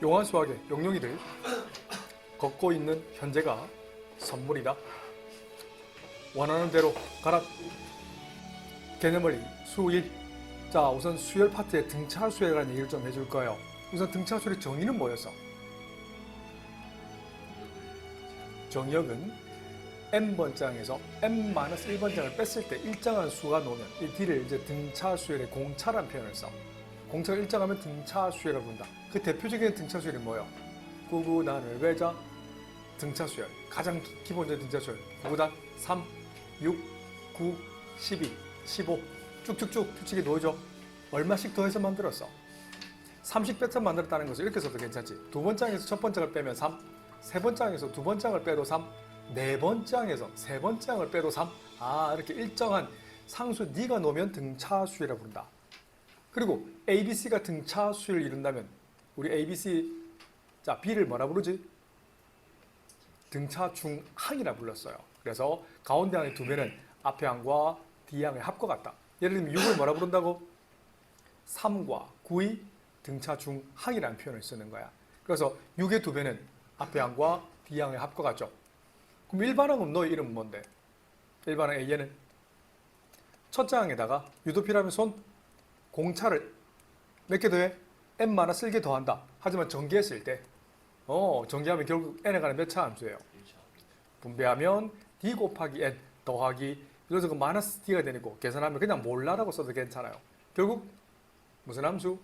용한 수학의 용룡이들 걷고 있는 현재가 선물이다. 원하는 대로 가라. 개념원리 수1. 자, 우선 수열 파트의 등차수에 관한 얘기를 좀 해줄 거예요. 우선 등차수의 정의는 뭐였어? 정의역은 n번장에서 n-1번장을 뺐을 때 일정한 수가 나오면 이 d를 이제 등차수열의 공차라는 표현을 써. 공차가 일정하면 등차수열이라고 부른다. 그 대표적인 등차수열이 뭐예요? 구구단을 외자 등차수열. 가장 기본적인 등차수열. 구구단 3, 6, 9, 12, 15 쭉쭉쭉 규칙이 놓여져. 얼마씩 더해서 만들었어? 30 빼서 만들었다는 것을 이렇게 써도 괜찮지. 두 번장에서 첫 번장을 빼면 3, 세 번장에서 두 번장을 빼도 3, 네 번장에서 세 번장을 빼도 3. 아, 이렇게 일정한 상수 D가 놓으면 등차수열이라고 부른다. 그리고 ABC가 등차수열을 이룬다면 우리 ABC, 자, B를 뭐라 부르지? 등차중항이라 불렀어요. 그래서 가운데 항의 두 배는 앞에 항과 뒤 항의 합과 같다. 예를 들면 6을 뭐라 부른다고? 3과 9의 등차중항이라는 표현을 쓰는 거야. 그래서 6의 두 배는 앞에 항과 뒤 항의 합과 같죠. 그럼 일반항은 너의 이름은 뭔데? 일반항 A에는 첫째 항에다가 유도피라면 손 공차를 몇 개 더해? n-1개 더한다. 하지만 전개했을 때 전개하면 결국 n에 관한 몇 차 함수예요? 분배하면 d 곱하기 n 더하기 그래서 그 마이너스 d가 되고 계산하면 그냥 몰라라고 써도 괜찮아요. 결국 무슨 함수?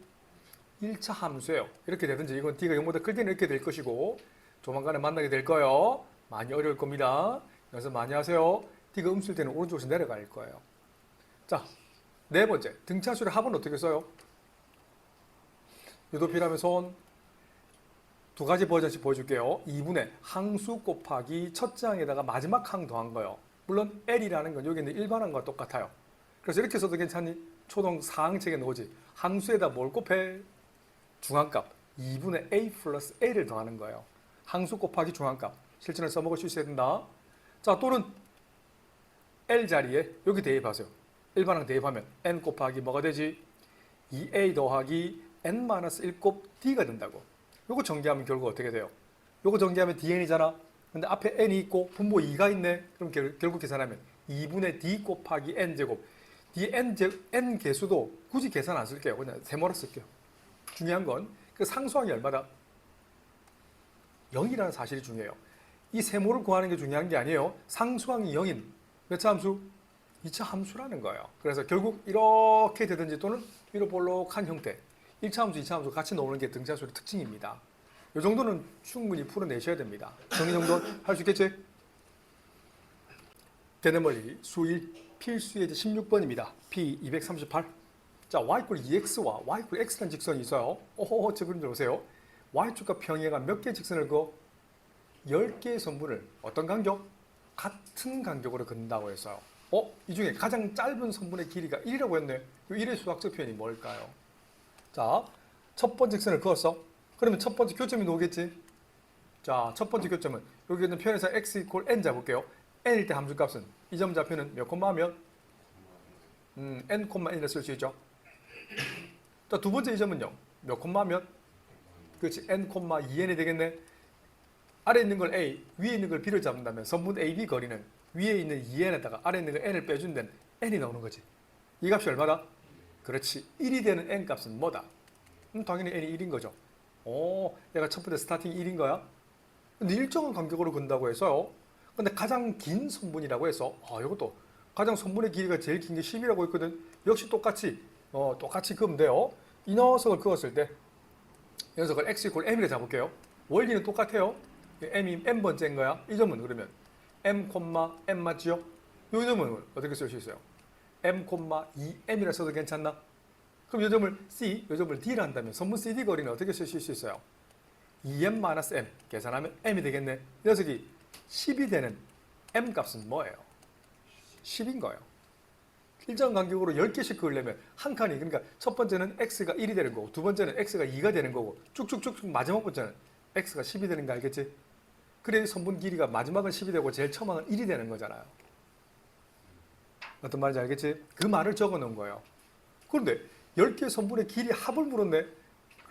1차 함수예요. 이렇게 되든지 이건 d가 0보다 클 때는 이렇게 될 것이고 조만간에 만나게 될 거예요. 많이 어려울 겁니다. 연습 많이 하세요. d가 음수일 때는 오른쪽에서 내려갈 거예요. 자, 네 번째 등차수열의 합은 어떻게 써요? 유도피라면 손 두 가지 버전씩 보여줄게요. 2분의 항수 곱하기 첫째 항에다가 마지막 항 더한 거예요. 물론 L이라는 건 여기 있는 일반항과 똑같아요. 그래서 이렇게 써도 괜찮니? 초등 4항책에 나오지. 항수에다 뭘 곱해? 중앙값 2분의 A 플러스 A를 더하는 거예요. 항수 곱하기 중앙값. 실전을 써먹을 수 있어야 된다. 자, 또는 L 자리에 여기 대입하세요. 일반항 대입하면 N 곱하기 뭐가 되지? 2A 더하기 N-1곱 D가 된다고. 요거 전개하면 결국 어떻게 돼요? 요거 전개하면 DN이잖아. 근데 앞에 N이 있고 분모 2가 있네. 그럼 결국 계산하면 2분의 D 곱하기 N제곱. N 개수도 굳이 계산 안 쓸게요. 그냥 세모라 쓸게요. 중요한 건 그 상수항이 얼마다? 0이라는 사실이 중요해요. 이 세모를 구하는 게 중요한 게 아니에요. 상수항이 0인 몇 차 함수? 2차 함수라는 거예요. 그래서 결국 이렇게 되든지 또는 위로 볼록한 형태 1차 함수, 2차 함수 같이 나오는 게 등차수열의 특징입니다. 이 정도는 충분히 풀어내셔야 됩니다. 정리 정도 할 수 있겠지? 개념원리 수1 필수의 16번입니다. P238. 자, y = 2x와 y = x라는 직선이 있어요. 오호, 저 그림 들어보세요. y축과 평행한 몇 개의 직선을 그어? 10개의 선분을 어떤 간격? 같은 간격으로 긋는다고 했어요. 이 중에 가장 짧은 선분의 길이가 1이라고 했네. 이 1의 수학적 표현이 뭘까요? 자, 첫 번째 직선을 그었어. 그러면 첫 번째 교점이 나오겠지? 자, 첫 번째 교점은 여기 있는 편에서 x = n 잡을게요. n일 때 함수값은 이 점 좌표는 몇 콤마 하면? n,n이라 쓸 수 있죠. 자, 두 번째 이 점은요. 몇 콤마 하면? 그렇지, n,2n이 되겠네. 아래에 있는 걸 a, 위에 있는 걸 b를 잡는다면 선분 ab 거리는 위에 있는 2n에다가 아래에 있는 걸 n을 빼준 데는 n이 나오는 거지. 이 값이 얼마다? 그렇지, 1이 되는 n 값은 뭐다? 당연히 n이 1인 거죠. 얘가 첫 번째 스타팅이 1인 거야. 근데 일정한 간격으로 근다고 해서요. 근데 가장 긴 선분이라고 해서 이것도 가장 선분의 길이가 제일 긴 게 10이라고 했거든. 역시 똑같이 그으면 돼요. 이 녀석을 그었을 때 이 녀석을 x = m이라 잡을게요. 원리는 똑같아요. m이 n번째인 거야. 이 점은 그러면 m, m 맞지요? 이 점은 어떻게 쓸 수 있어요? m,2m이라 써도 괜찮나? 그럼 이 점을 C, 이 점을 D라 한다면 선분 CD 거리는 어떻게 쓰실 수 있어요? 2m-m 계산하면 m이 되겠네. 이 녀석이 10이 되는 m 값은 뭐예요? 10인 거예요. 일정 간격으로 10개씩 그으려면 한 칸이, 그러니까 첫 번째는 x가 1이 되는 거고 두 번째는 x가 2가 되는 거고 쭉쭉쭉 마지막 번째는 x가 10이 되는 거 알겠지? 그래 선분 길이가 마지막은 10이 되고 제일 처음은 1이 되는 거잖아요. 어떤 말인지 알겠지? 그 말을 적어 놓은 거예요. 그런데 10개 선분의 길이 합을 물었네.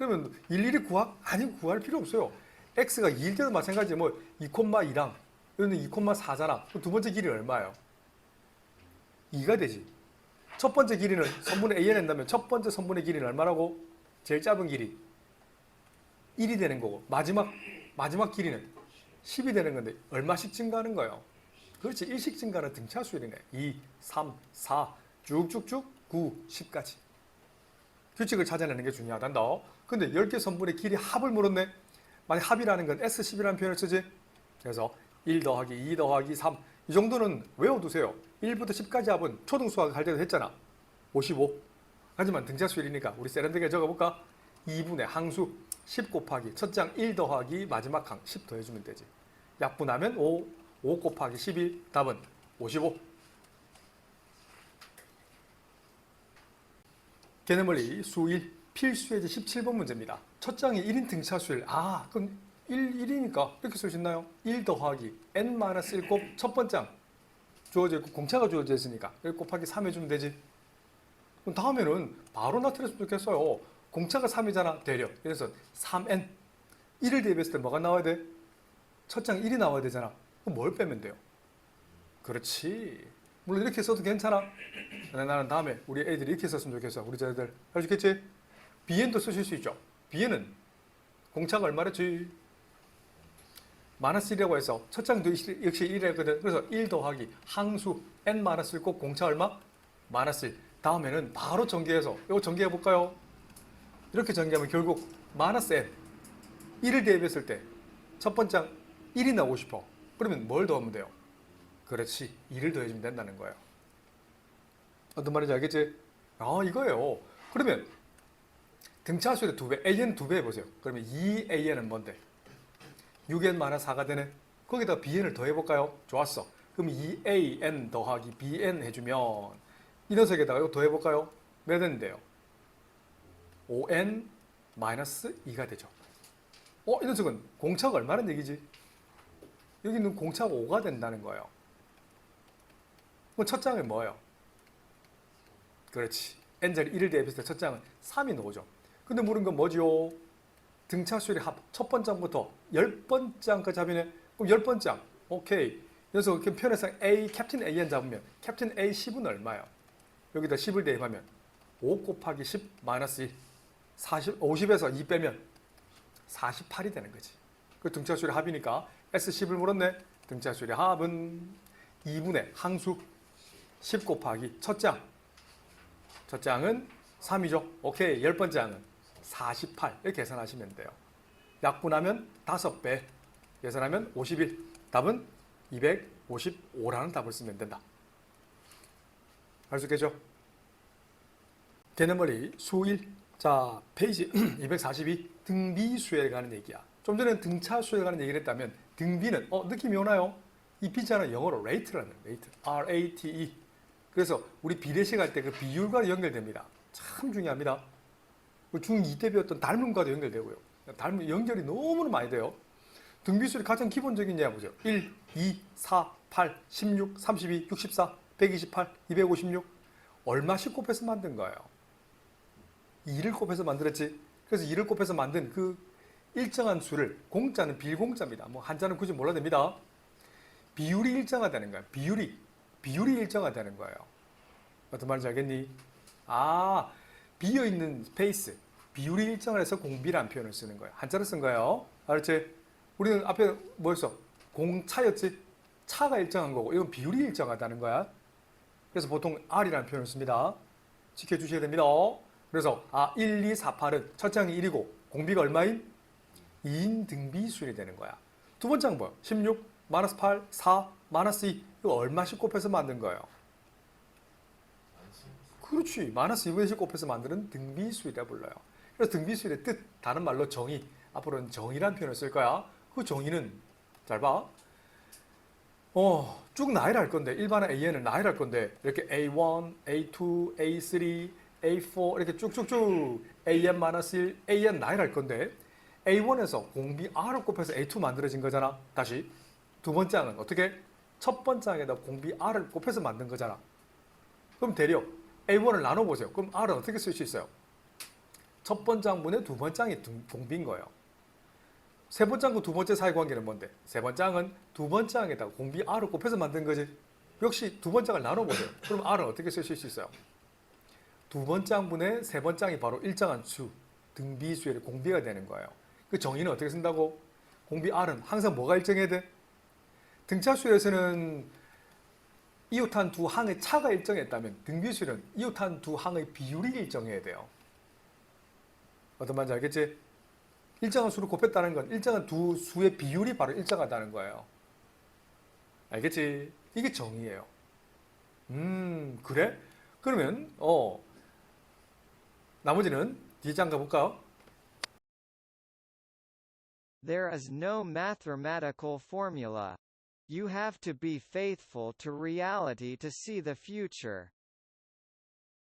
그러면 일일이 구할 필요 없어요. x가 2일 때도 마찬가지. 뭐 2,2랑 여기는 2,4잖아. 두 번째 길이는 얼마예요? 2가 되지. 첫 번째 길이는 선분의 an 한다면 첫 번째 선분의 길이는 얼마라고? 제일 짧은 길이 1이 되는 거고 마지막 길이는 10이 되는 건데 얼마씩 증가하는 거예요? 그렇지. 1씩 증가하는 등차수열이네. 2, 3, 4 쭉쭉쭉 9, 10까지. 규칙을 찾아내는 게 중요하단다. 근데 10개 선분의 길이 합을 물었네. 만약 합이라는 건 S10이라는 표현을 쓰지. 그래서 1 더하기 2 더하기 3 이 정도는 외워두세요. 1부터 10까지 합은 초등수학 할 때도 했잖아. 55. 하지만 등차수열이니까 우리 세련되게 적어볼까? 2분의 항수 10 곱하기 첫 장 1 더하기 마지막 항 10 더해주면 되지. 약분하면 5 곱하기 11 답은 55. 개념원리 수1 필수예제 17번 문제입니다. 첫 장이 1인 등차수열. 그럼 1이니까 이렇게 쓸 수 있나요? 1 더하기 n-1곱 첫 번째 장 주어져 있고 공차가 주어져 있으니까 1 곱하기 3 해주면 되지. 그럼 다음에는 바로 나타냈으면 좋겠어요. 공차가 3이잖아. 대략. 그래서 3n 1을 대비했을 때 뭐가 나와야 돼? 첫 장 1이 나와야 되잖아. 그럼 뭘 빼면 돼요? 그렇지. 물론 이렇게 써도 괜찮아. 나는 다음에 우리 애들이 이렇게 썼으면 좋겠어. 우리 자들 할 수 있겠지? bn도 쓰실 수 있죠. bn은 공차가 얼마랬지? -1이라고 해서 첫 장도 역시 1이라 했거든. 그래서 1 더하기 항수 n-1 꼭 공차 얼마? -1. 다음에는 바로 전개해서 이거 전개해 볼까요? 이렇게 전개하면 결국 -n 1을 대비했을 때 첫 번째 장 1이 나오고 싶어. 그러면 뭘 더하면 돼요? 그렇지. 2를 더해주면 된다는 거예요. 어떤 말인지 알겠지? 이거예요. 그러면 등차수열의 2배, an 2배 해보세요. 그러면 2an은 뭔데? 6n-4가 되네. 거기다 bn을 더해볼까요? 좋았어. 그럼 2an 더하기 bn 해주면 이 녀석에다가 이거 더해볼까요? 몇 n인데요? 5n-2가 되죠. 이 녀석은 공차가 얼마나 얘기지? 여기는 공차가 5가 된다는 거예요. 그럼 첫 장은 뭐예요? 그렇지. n자리 1을 대비했을 때 첫 장은 3이 나오죠. 근데 물은 건 뭐지요? 등차수열의 합. 첫 번째부터 10번째 장까지 합이네. 그럼 10번째 장. 오케이. 그래서 편의상 A, 캡틴 AN 잡으면 캡틴 A 10은 얼마예요? 여기다 10을 대입하면 5 곱하기 10 마이너스 1. 50에서 2 빼면 48이 되는 거지. 그 등차수열의 합이니까 S10을 물었네. 등차수열의 합은 2분의 항수 10 곱하기 첫 장. 첫 장은 3이죠. 오케이. 10번째 장은 48. 이렇게 계산하시면 돼요. 약분하면 5배. 계산하면 51. 답은 255라는 답을 쓰면 된다. 알 수 있겠죠? 개념원리 수1. 자, 페이지 242. 등비수열에 관한 얘기야. 좀 전에 등차수열에 관한 얘기를 했다면 등비는 느낌이 오나요? 이 B자는 영어로 rate라는 거예요. rate. R-A-T-E. 그래서 우리 비례식 할 때 그 비율과 연결됩니다. 참 중요합니다. 중2 때 배웠던 닮음과도 연결되고요. 연결이 너무나 많이 돼요. 등비수열이 가장 기본적인 예가 보세요. 1, 2, 4, 8, 16, 32, 64, 128, 256 얼마씩 곱해서 만든 거예요? 2를 곱해서 만들었지. 그래서 2를 곱해서 만든 그 일정한 수를 공자는 빌공자입니다. 뭐 한자는 굳이 몰라도 됩니다. 비율이 일정하다는 거야. 비율이 일정하다는 거예요. 어떤 말인지 알겠니? 비어있는 스페이스. 비율이 일정해서 공비라는 표현을 쓰는 거예요. 한자를 쓴 거예요. 알았지? 우리는 앞에 뭐였어? 공차였지? 차가 일정한 거고 이건 비율이 일정하다는 거야. 그래서 보통 R이라는 표현을 씁니다. 지켜주셔야 됩니다. 그래서 1, 2, 4, 8은 첫 장이 1이고 공비가 얼마인? 2인 등비수열이 되는 거야. 두 번째 장은 뭐야? 16, 마이너스 8, 4, 마이너스 2 이거 얼마씩 곱해서 만든 거예요? 그렇지. 마이너스 2분의 10 곱해서 만드는 등비수열이라 불러요. 그래서 등비수열의 뜻, 다른 말로 정의, 앞으로는 정의라는 표현을 쓸 거야. 그 정의는 잘 봐. 쭉 나열할 건데 일반의 AN은 나열할 건데 이렇게 A1, A2, A3, A4 이렇게 쭉쭉쭉 AN-1, AN 나열할 건데 A1에서 공비 R을 곱해서 A2 만들어진 거잖아. 다시 두 번째 항은 어떻게? 첫 번째 항에다 공비 R을 곱해서 만든 거잖아. 그럼 대략 A1을 나눠보세요. 그럼 R은 어떻게 쓸 수 있어요? 첫 번째 항문에 두 번째 항이 공비인 거예요. 세 번째 항과 두 번째 사이 관계는 뭔데? 세 번째 항은 두 번째 항에다가 공비 R을 곱해서 만든 거지. 역시 두 번째 항을 나눠보세요. 그럼 R은 어떻게 쓰실 수 있어요? 두 번째 항분의 세 번째 항이 바로 일정한 수, 등비수의 공비가 되는 거예요. 그 정의는 어떻게 쓴다고? 공비 R은 항상 뭐가 일정해야 돼? 등차수에서는 이웃한 두 항의 차가 일정했다면 등비수는 이웃한 두 항의 비율이 일정해야 돼요. 어떤 말인지 알겠지? 일정한 수를 곱했다는 건 일정한 두 수의 비율이 바로 일정하다는 거예요. 알겠지? 이게 정의예요. 그래? 그러면 나머지는 뒤에 장 가볼까? There is no mathematical formula. You have to be faithful to reality to see the future.